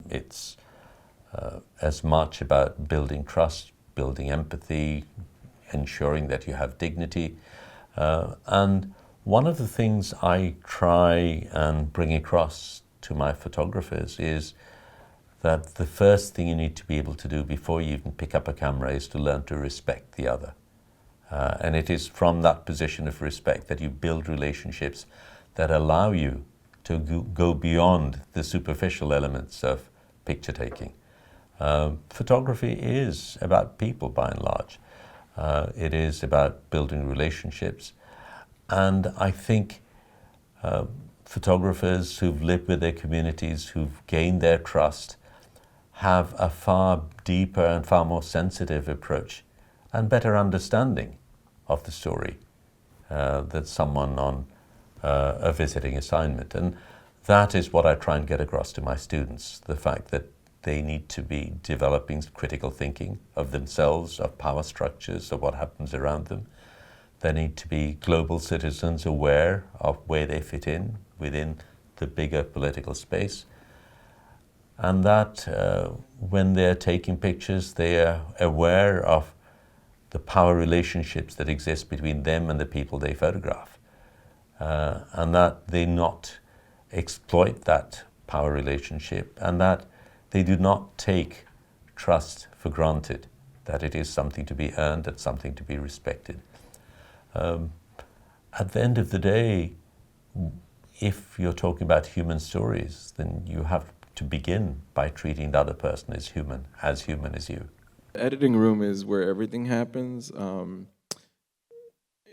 It's as much about building trust, building empathy, ensuring that you have dignity. And one of the things I try and bring across to my photographers is that the first thing you need to be able to do before you even pick up a camera is to learn to respect the other. And it is from that position of respect that you build relationships that allow you to go beyond the superficial elements of picture taking. Photography is about people by and large. It is about building relationships. And I think photographers who've lived with their communities, who've gained their trust, have a far deeper and far more sensitive approach and better understanding of the story than someone on a visiting assignment. And that is what I try and get across to my students, the fact that they need to be developing critical thinking of themselves, of power structures, of what happens around them. They need to be global citizens aware of where they fit in within the bigger political space. And that when they're taking pictures, they are aware of the power relationships that exist between them and the people they photograph. And that they not exploit that power relationship, and that they do not take trust for granted, that it is something to be earned and something to be respected. At the end of the day, if you're talking about human stories, then you have to begin by treating the other person as human as you. Editing room is where everything happens.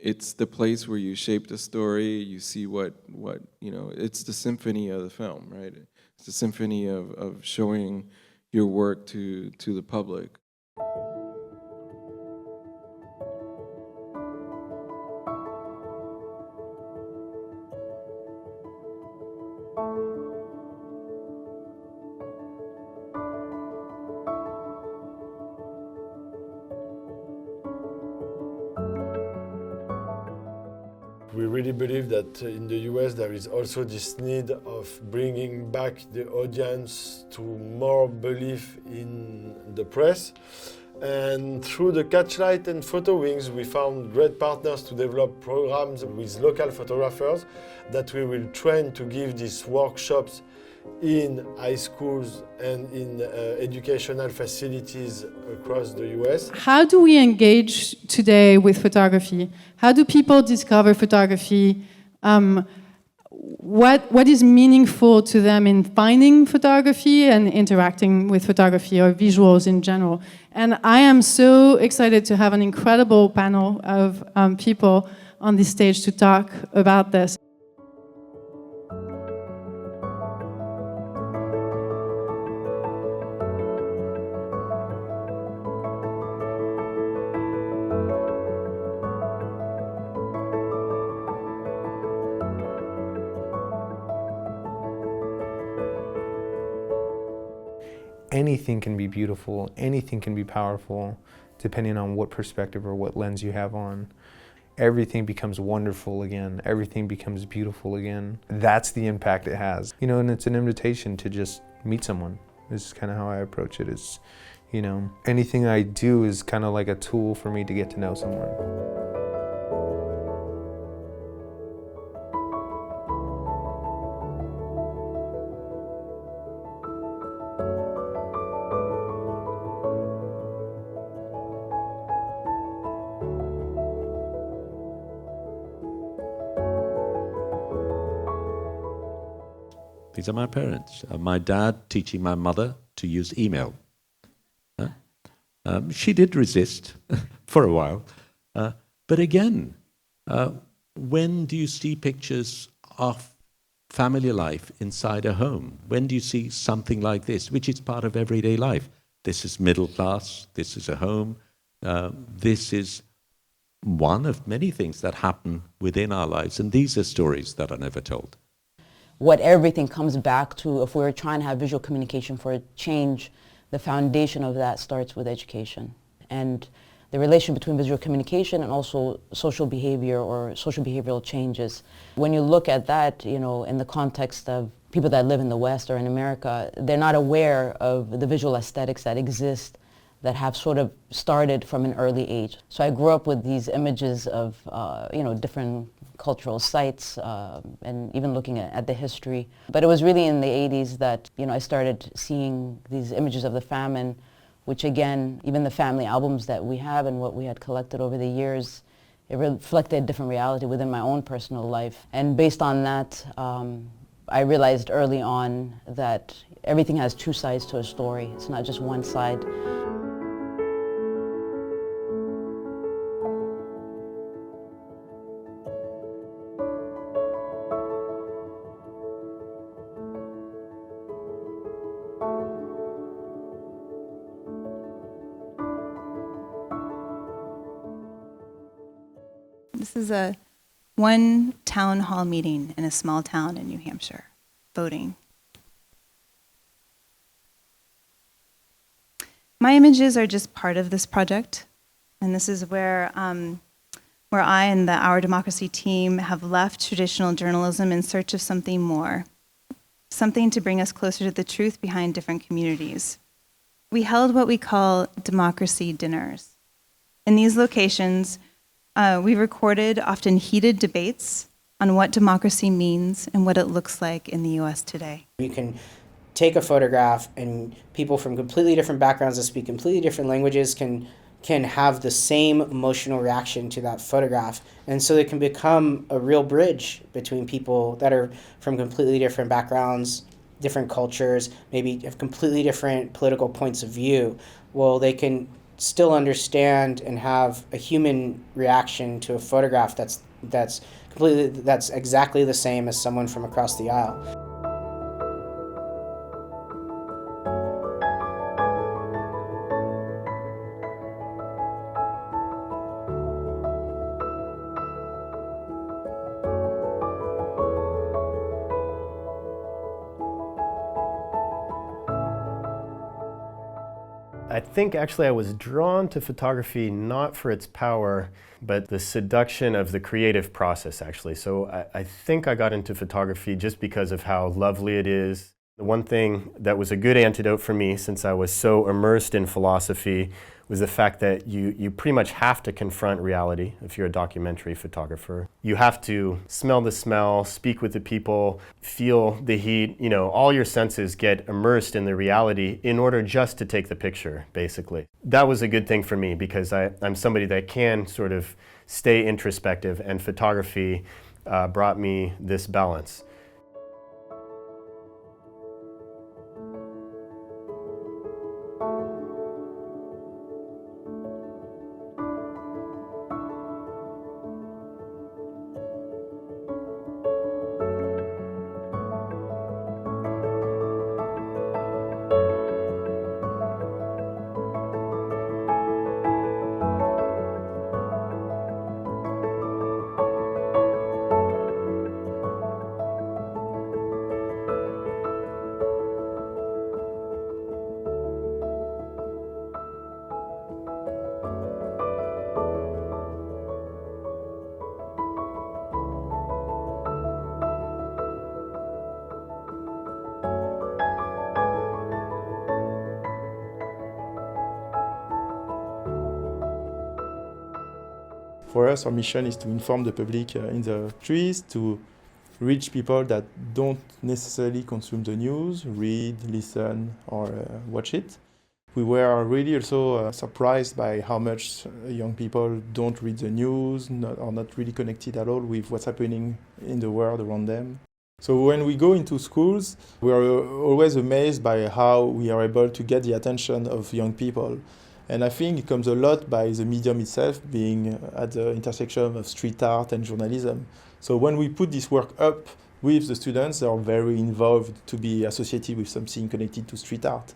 It's the place where you shape the story, you see what it's the symphony of the film, right? It's the symphony of showing your work to the public. We really believe that in the US there is also this need of bringing back the audience to more belief in the press. And through the CatchLight and PhotoWings, we found great partners to develop programs with local photographers that we will train to give these workshops in high schools and in educational facilities across the US. How do we engage today with photography? How do people discover photography? What is meaningful to them in finding photography and interacting with photography or visuals in general? And I am so excited to have an incredible panel of people on this stage to talk about this. Anything can be beautiful, anything can be powerful, depending on what perspective or what lens you have on. Everything becomes wonderful again, everything becomes beautiful again. That's the impact it has. And it's an invitation to just meet someone. This is kind of how I approach it, is, anything I do is kind of like a tool for me to get to know someone. These are my parents. My dad teaching my mother to use email. She did resist for a while. But again, when do you see pictures of family life inside a home? When do you see something like this, which is part of everyday life? This is middle class, this is a home, this is one of many things that happen within our lives, and these are stories that are never told. What everything comes back to, if we're trying to have visual communication for a change, the foundation of that starts with education. And the relation between visual communication and also social behavior or social behavioral changes. When you look at that, in the context of people that live in the West or in America, they're not aware of the visual aesthetics that exist that have sort of started from an early age. So I grew up with these images of, different cultural sites and even looking at the history. But it was really in the 80s that, I started seeing these images of the famine, which again, even the family albums that we have and what we had collected over the years, it reflected a different reality within my own personal life. And based on that, I realized early on that everything has two sides to a story. It's not just one side. This is one town hall meeting in a small town in New Hampshire, voting. My images are just part of this project, and this is where I and Our Democracy team have left traditional journalism in search of something more, something to bring us closer to the truth behind different communities. We held what we call democracy dinners. In these locations, we recorded often heated debates on what democracy means and what it looks like in the US today. You can take a photograph and people from completely different backgrounds that speak completely different languages can have the same emotional reaction to that photograph. And so it can become a real bridge between people that are from completely different backgrounds, different cultures, maybe have completely different political points of view. Well, they can still understand and have a human reaction to a photograph that's exactly the same as someone from across the aisle. I think actually I was drawn to photography not for its power, but the seduction of the creative process actually. So I think I got into photography just because of how lovely it is. The one thing that was a good antidote for me, since I was so immersed in philosophy, was the fact that you pretty much have to confront reality if you're a documentary photographer. You have to smell the smell, speak with the people, feel the heat, all your senses get immersed in the reality in order just to take the picture, basically. That was a good thing for me because I'm somebody that can sort of stay introspective, and photography brought me this balance. For us, our mission is to inform the public in the streets, to reach people that don't necessarily consume the news, read, listen, or watch it. We were really also surprised by how much young people don't read the news, are not really connected at all with what's happening in the world around them. So when we go into schools, we are always amazed by how we are able to get the attention of young people. And I think it comes a lot by the medium itself being at the intersection of street art and journalism. So when we put this work up with the students, they are very involved to be associated with something connected to street art.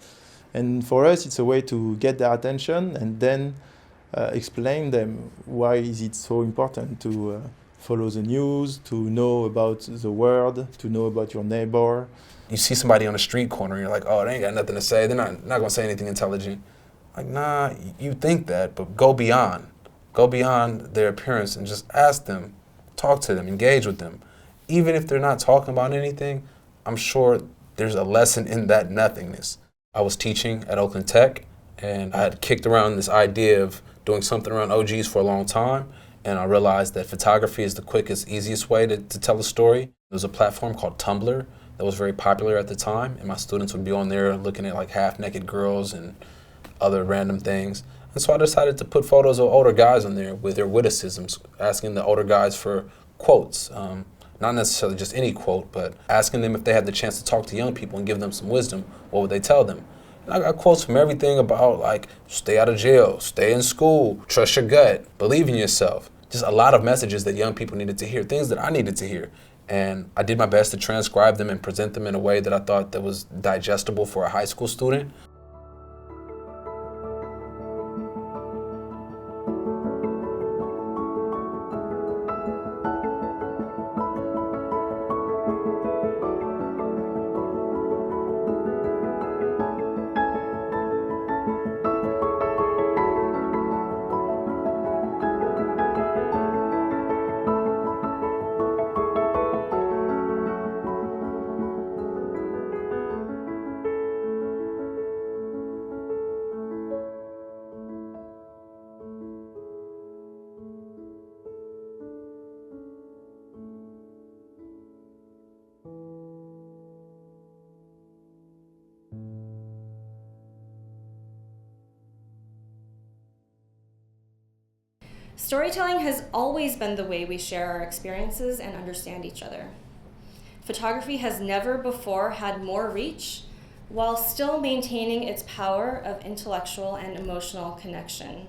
And for us, it's a way to get their attention and then explain them why is it so important to follow the news, to know about the world, to know about your neighbor. You see somebody on the street corner, and you're like, oh, they ain't got nothing to say. They're not going to say anything intelligent. Like, nah, you think that, but go beyond. Go beyond their appearance and just ask them, talk to them, engage with them. Even if they're not talking about anything, I'm sure there's a lesson in that nothingness. I was teaching at Oakland Tech, and I had kicked around this idea of doing something around OGs for a long time, and I realized that photography is the quickest, easiest way to tell a story. There was a platform called Tumblr that was very popular at the time, and my students would be on there looking at like half-naked girls and other random things. And so I decided to put photos of older guys on there with their witticisms, asking the older guys for quotes. Not necessarily just any quote, but asking them if they had the chance to talk to young people and give them some wisdom, what would they tell them? And I got quotes from everything about like, stay out of jail, stay in school, trust your gut, believe in yourself. Just a lot of messages that young people needed to hear, things that I needed to hear. And I did my best to transcribe them and present them in a way that I thought that was digestible for a high school student. Storytelling has always been the way we share our experiences and understand each other. Photography has never before had more reach while still maintaining its power of intellectual and emotional connection.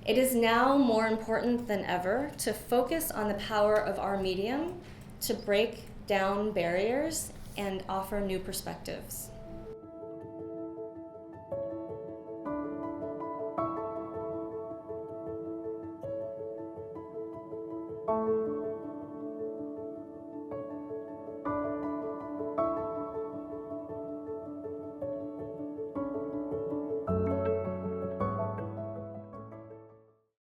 It is now more important than ever to focus on the power of our medium to break down barriers and offer new perspectives.